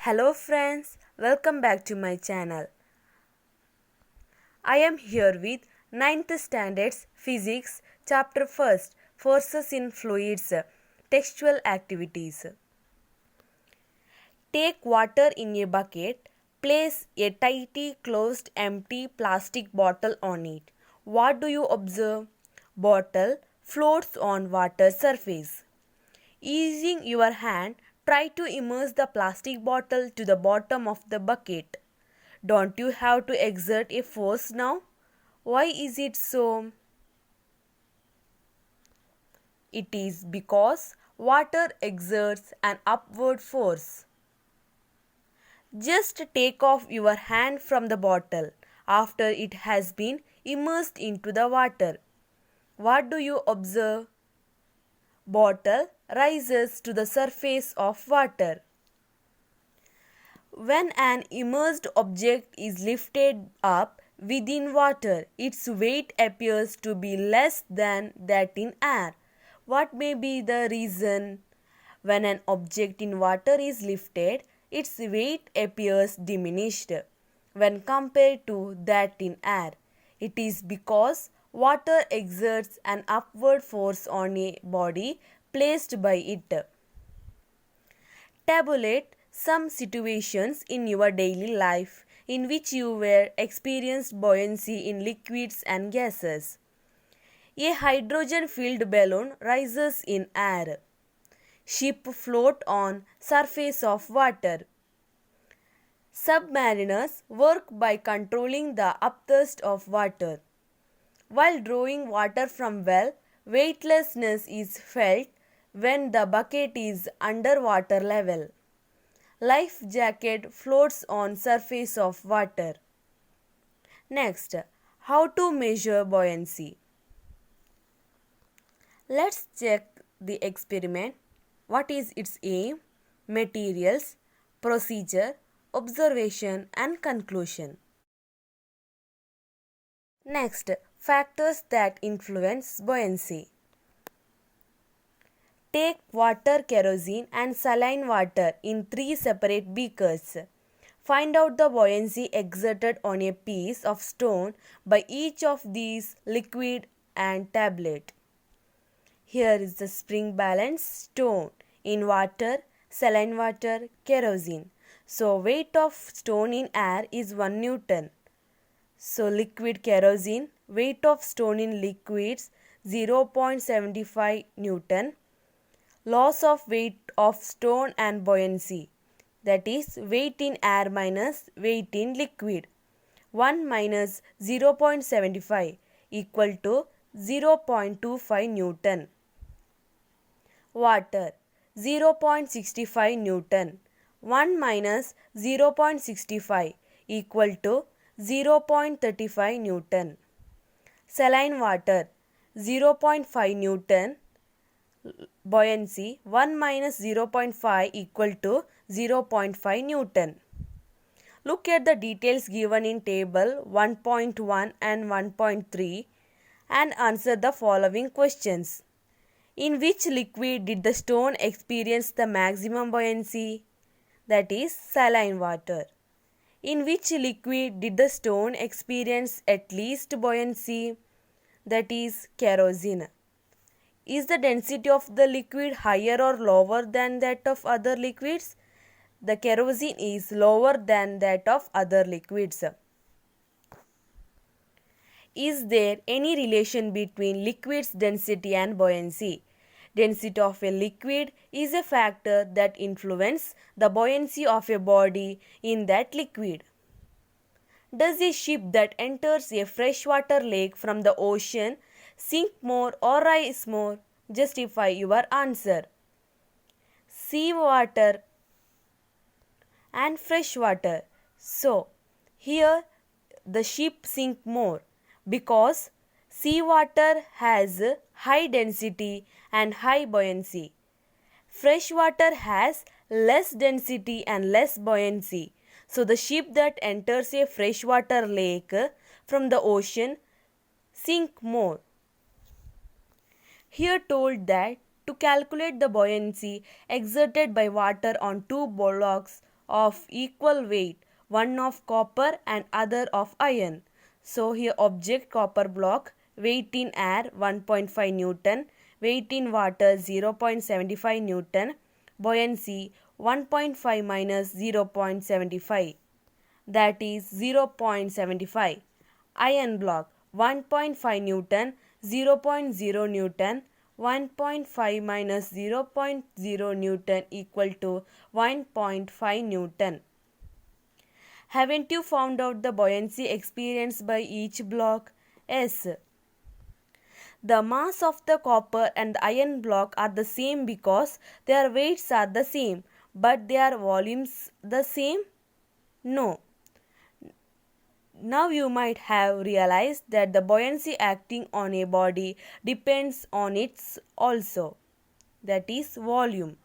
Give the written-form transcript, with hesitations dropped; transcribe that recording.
Hello friends, welcome back to my channel. I am here with ninth Standards Physics Chapter 1st Forces in Fluids Textual Activities. Take water in a bucket, place a tightly closed empty plastic bottle on it. What do you observe? Bottle floats on water surface. Using your hand, try to immerse the plastic bottle to the bottom of the bucket. Don't you have to exert a force now? Why is it so? It is because water exerts an upward force. Just take off your hand from the bottle after it has been immersed into the water. What do you observe? Bottle rises to the surface of water. When an immersed object is lifted up within water, its weight appears to be less than that in air. What may be the reason? When an object in water is lifted, its weight appears diminished when compared to that in air. It is because water exerts an upward force on a body placed by it. Tabulate some situations in your daily life in which you were experienced buoyancy in liquids and gases. A hydrogen-filled balloon rises in air. Ship float on surface of water. Submariners work by controlling the upthrust of water. While drawing water from well, weightlessness is felt when the bucket is under water level. Life jacket floats on surface of water. Next, how to measure buoyancy. Let's check the experiment. What is its aim, materials, procedure, observation and conclusion. Next, factors that influence buoyancy. Take water, kerosene and saline water in 3 separate beakers. Find out the buoyancy exerted on a piece of stone by each of these liquid and tablet. Here is the spring balance stone in water, saline water, kerosene. So weight of stone in air is 1 Newton. So liquid kerosene, weight of stone in liquids 0.75 Newton. Loss of weight of stone and buoyancy, that is weight in air minus weight in liquid. 1 minus 0.75 equal to 0.25 Newton. Water 0.65 Newton. 1 minus 0.65 equal to 0.35 Newton. Saline water 0.5 Newton. Buoyancy 1 minus 0.5 equal to 0.5 Newton. Look at the details given in table 1.1 and 1.3 and answer the following questions. In which liquid did the stone experience the maximum buoyancy? That is saline water. In which liquid did the stone experience at least buoyancy? That is kerosene. Is the density of the liquid higher or lower than that of other liquids? The kerosene is lower than that of other liquids. Is there any relation between liquid's density and buoyancy? Density of a liquid is a factor that influences the buoyancy of a body in that liquid. Does a ship that enters a freshwater lake from the ocean sink more or rise more? Justify your answer. Seawater and freshwater. So, here the ship sink more because seawater has high density and high buoyancy. Freshwater has less density and less buoyancy. So, the ship that enters a freshwater lake from the ocean sink more. Here to calculate the buoyancy exerted by water on two blocks of equal weight, one of copper and other of iron. So here object copper block, weight in air 1.5 Newton, weight in water 0.75 Newton, buoyancy 1.5 minus 0.75, that is 0.75. Iron block 1.5 Newton, 0.0 Newton, 1.5 minus 0.0 Newton equal to 1.5 Newton. Haven't you found out the buoyancy experienced by each block? Yes. The mass of the copper and the iron block are the same because their weights are the same, but their volumes the same? No. Now you might have realized that the buoyancy acting on a body depends on its also, that is volume.